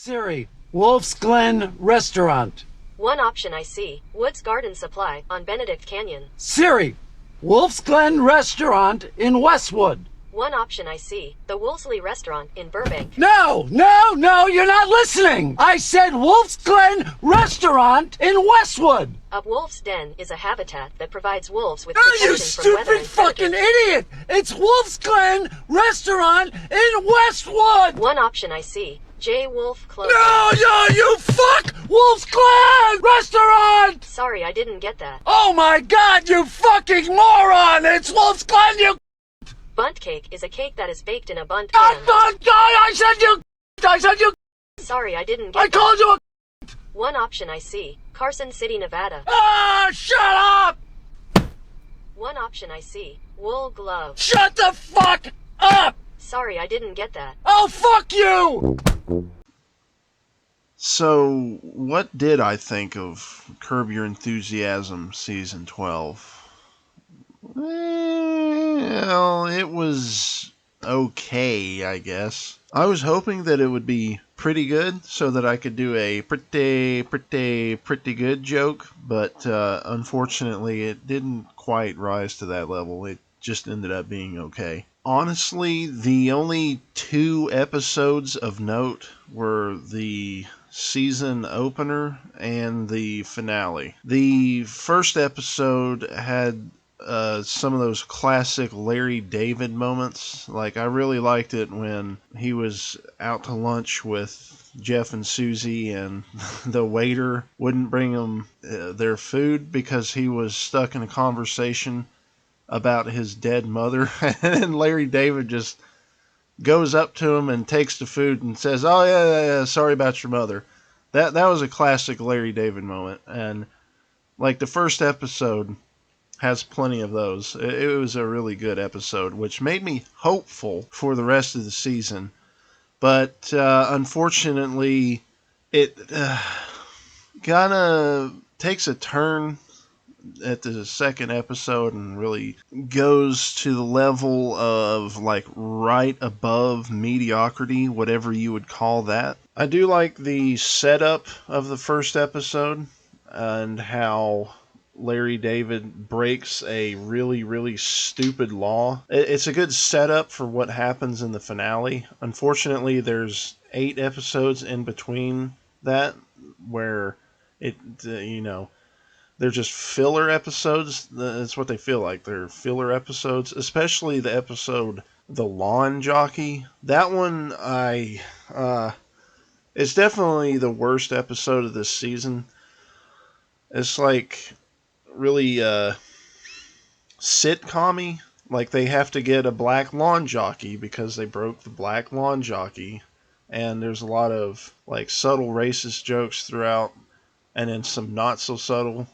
Siri, Wolf's Glen Restaurant. One option I see, Woods Garden Supply on Benedict Canyon. Siri, Wolf's Glen Restaurant in Westwood. One option I see, the Wolseley Restaurant in Burbank. No, you're not listening. I said Wolf's Glen Restaurant in Westwood. A wolf's den is a habitat that provides wolves with Oh, you protection from weather stupid and fucking predators. idiot! It's Wolf's Glen Restaurant in Westwood! One option I see, J. Wolf Clothing. No, you fuck! Wolf's Glen Restaurant! Sorry, I didn't get that. Oh my god, you fucking moron! It's Wolf's Glen, you... Bunt cake is a cake that is baked in a bundt pan. I said you... Sorry, I didn't I get that. called you a... One option I see, Carson City, Nevada. Ah, shut up! One option I see, wool glove. Shut the fuck up! Sorry, I didn't get that. Oh, fuck you! So, what did I think of Curb Your Enthusiasm Season 12? Well, it was okay, I guess. I was hoping that it would be pretty good so that I could do a pretty good joke, but unfortunately it didn't quite rise to that level. It just ended up being okay. Honestly, the only 2 episodes of note were the season opener and the finale. The first episode had some of those classic Larry David moments. Like, I really liked it when he was out to lunch with Jeff and Susie and the waiter wouldn't bring them their food because he was stuck in a conversation about his dead mother. And Larry David just goes up to him and takes the food and says, "Oh yeah, sorry about your mother." That was a classic Larry David moment. And like, the first episode has plenty of those. It was a really good episode, which made me hopeful for the rest of the season. But unfortunately, it kind of takes a turn at the second episode and really goes to the level of, like, right above mediocrity, whatever you would call that. I do like the setup of the first episode and how Larry David breaks a really stupid law. It's a good setup for what happens in the finale. Unfortunately, there's 8 episodes in between that where it, they're just filler episodes. That's what they feel like. They're filler episodes, especially the episode The Lawn Jockey. That one, it's definitely the worst episode of this season. It's like really sitcom-y. Like, they have to get a black lawn jockey because they broke the black lawn jockey. And there's a lot of, like, subtle racist jokes throughout, and then some not so subtle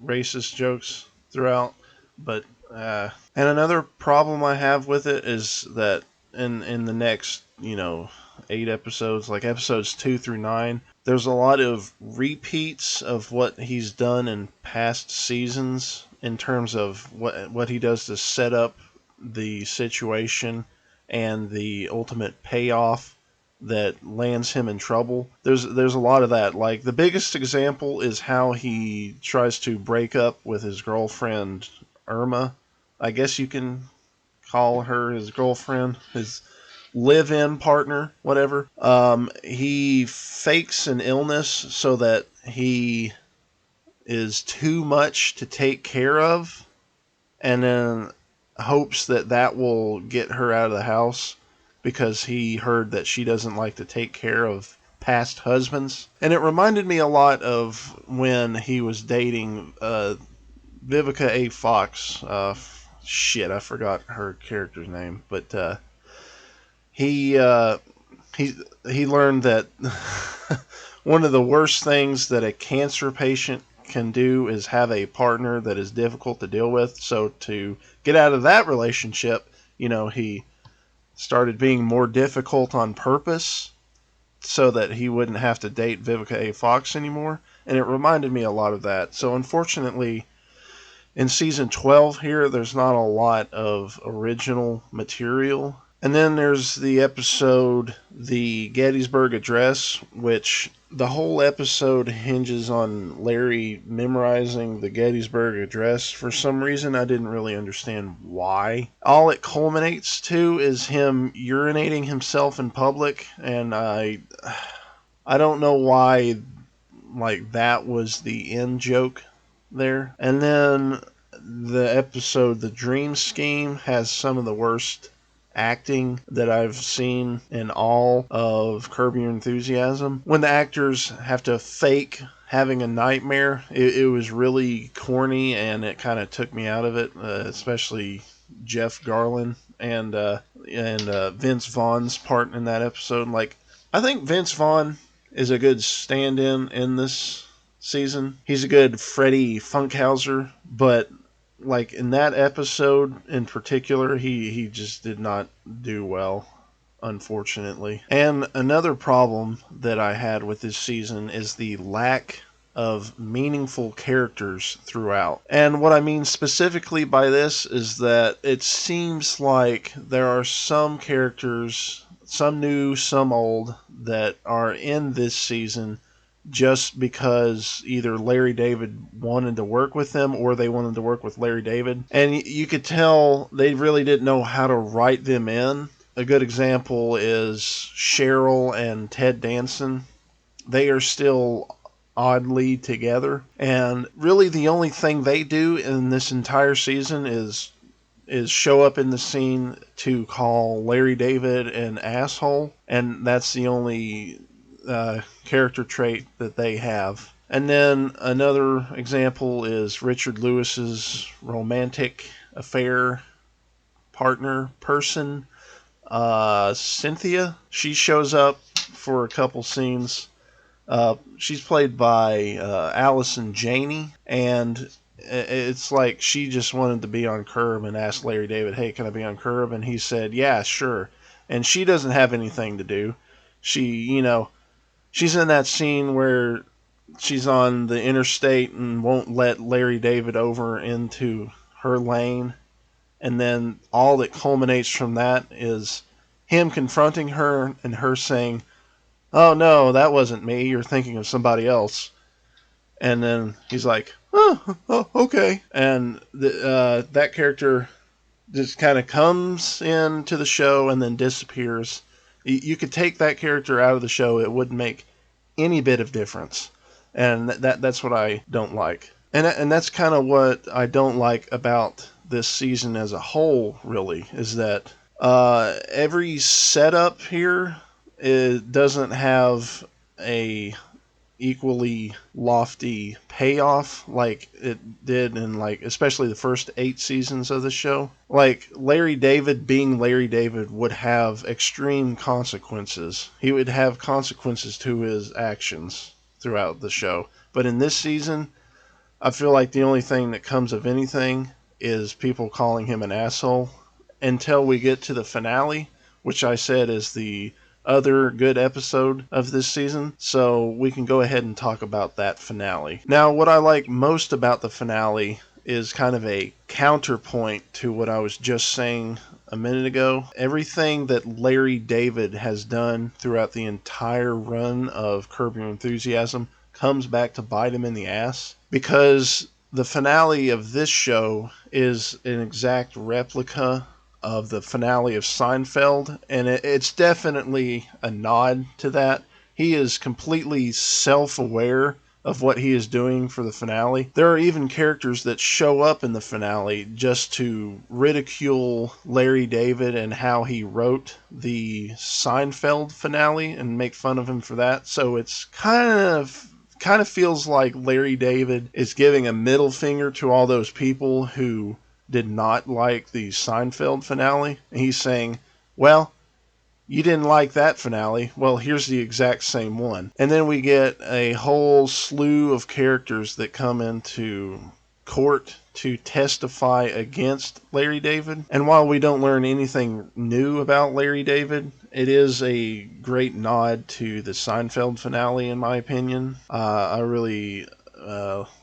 racist jokes throughout. But and another problem I have with it is that in the next 8 episodes, like episodes 2 through 9, there's a lot of repeats of what he's done in past seasons in terms of what he does to set up the situation and the ultimate payoff that lands him in trouble. There's a lot of that. Like, the biggest example is how he tries to break up with his girlfriend Irma. I guess you can call her his girlfriend, his live-in partner, whatever. He fakes an illness so that he is too much to take care of, and then hopes that that will get her out of the house because he heard that she doesn't like to take care of past husbands. And it reminded me a lot of when he was dating Vivica A. Fox. I forgot her character's name, but he learned that one of the worst things that a cancer patient can do is have a partner that is difficult to deal with. So to get out of that relationship, he started being more difficult on purpose so that he wouldn't have to date Vivica A. Fox anymore. And it reminded me a lot of that. So unfortunately, in season 12 here, there's not a lot of original material. And then there's the episode, The Gettysburg Address, which the whole episode hinges on Larry memorizing the Gettysburg Address. For some reason, I didn't really understand why. All it culminates to is him urinating himself in public, and I don't know why like that was the end joke there. And then the episode The Dream Scheme has some of the worst acting that I've seen in all of Curb Your Enthusiasm. When the actors have to fake having a nightmare, it was really corny and it kind of took me out of it, especially Jeff Garlin and Vince Vaughn's part in that episode. Like, I think Vince Vaughn is a good stand-in in this season. He's a good Freddy Funkhauser, but like in that episode in particular, he just did not do well, unfortunately. And another problem that I had with this season is the lack of meaningful characters throughout. And what I mean specifically by this is that it seems like there are some characters, some new, some old, that are in this season just because either Larry David wanted to work with them or they wanted to work with Larry David. And you could tell they really didn't know how to write them in. A good example is Cheryl and Ted Danson. They are still oddly together. And really the only thing they do in this entire season is show up in the scene to call Larry David an asshole. And that's the only character trait that they have. And then another example is Richard Lewis's romantic affair person, Cynthia. She shows up for a couple scenes. She's played by Allison Janney, and it's like she just wanted to be on Curb and asked Larry David, "Hey, can I be on Curb?" And he said, "Yeah, sure." And she doesn't have anything to do. She's in that scene where she's on the interstate and won't let Larry David over into her lane. And then all that culminates from that is him confronting her and her saying, "Oh no, that wasn't me. You're thinking of somebody else." And then he's like, "Oh, okay." And that character just kind of comes into the show and then disappears. You could take that character out of the show, it wouldn't make any bit of difference. And that's what I don't like. And that's kind of what I don't like about this season as a whole, really, is that every setup here, it doesn't have a equally lofty payoff like it did in, like, especially the first 8 seasons of the show. Like, Larry David being Larry David would have extreme consequences. He would have consequences to his actions throughout the show. But in this season, I feel like the only thing that comes of anything is people calling him an asshole until we get to the finale, which I said is the other good episode of this season. So we can go ahead and talk about that finale. Now, what I like most about the finale is kind of a counterpoint to what I was just saying a minute ago. Everything that Larry David has done throughout the entire run of Curb Your Enthusiasm comes back to bite him in the ass, because the finale of this show is an exact replica of the finale of Seinfeld, and it's definitely a nod to that. He is completely self-aware of what he is doing for the finale. There are even characters that show up in the finale just to ridicule Larry David and how he wrote the Seinfeld finale and make fun of him for that. So it's kind of feels like Larry David is giving a middle finger to all those people who did not like the Seinfeld finale. And he's saying, well, you didn't like that finale. Well, here's the exact same one. And then we get a whole slew of characters that come into court to testify against Larry David. And while we don't learn anything new about Larry David, it is a great nod to the Seinfeld finale, in my opinion. I really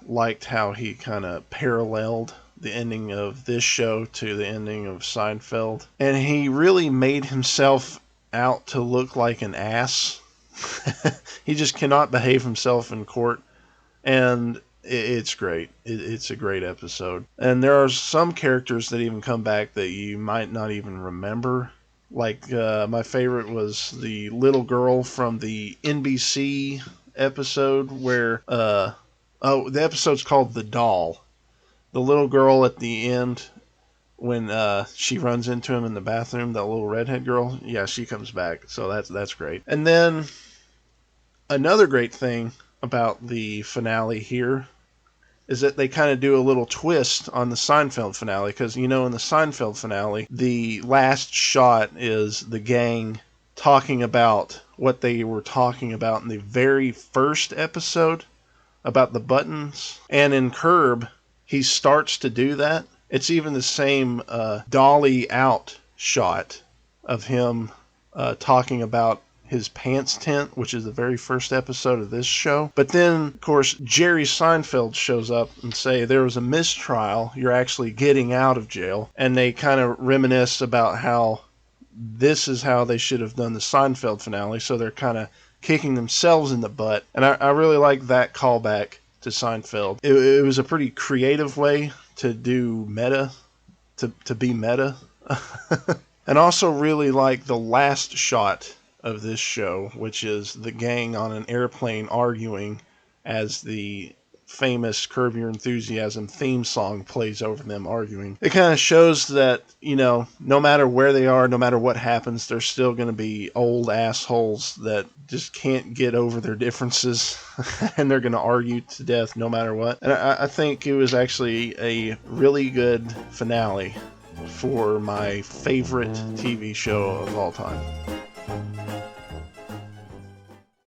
liked how he kind of paralleled the ending of this show to the ending of Seinfeld. And he really made himself out to look like an ass. He just cannot behave himself in court. And it's great. It's a great episode. And there are some characters that even come back that you might not even remember. Like, my favorite was the little girl from the NBC episode where, the episode's called The Doll. The little girl at the end when she runs into him in the bathroom, that little redhead girl, yeah, she comes back. So that's great. And then another great thing about the finale here is that they kind of do a little twist on the Seinfeld finale, because, in the Seinfeld finale, the last shot is the gang talking about what they were talking about in the very first episode about the buttons. And in Curb, he starts to do that. It's even the same dolly out shot of him talking about his pants tent, which is the very first episode of this show. But then, of course, Jerry Seinfeld shows up and say there was a mistrial. You're actually getting out of jail. And they kind of reminisce about how this is how they should have done the Seinfeld finale. So they're kind of kicking themselves in the butt. And I really like that callback to Seinfeld. It was a pretty creative way to do meta, to be meta. And also really like the last shot of this show, which is the gang on an airplane arguing as the famous Curb Your Enthusiasm theme song plays over them arguing. It kind of shows that, no matter where they are, no matter what happens, they're still going to be old assholes that just can't get over their differences and they're going to argue to death no matter what. And I think it was actually a really good finale for my favorite TV show of all time.